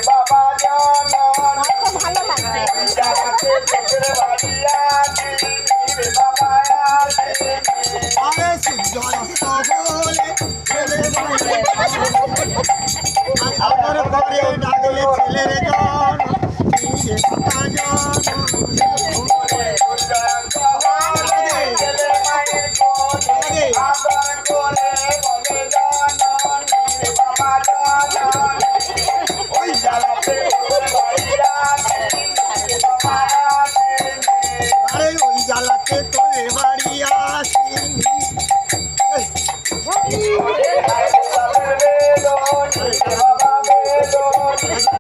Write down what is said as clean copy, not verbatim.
বাবা জন ভালো লাগছে যাকে চোখের বাড়িয়া রে বাবা আরে সুন্দর সবলে ছেলে আমার ঘরে ডাকলে ছেলের জন বাবা জন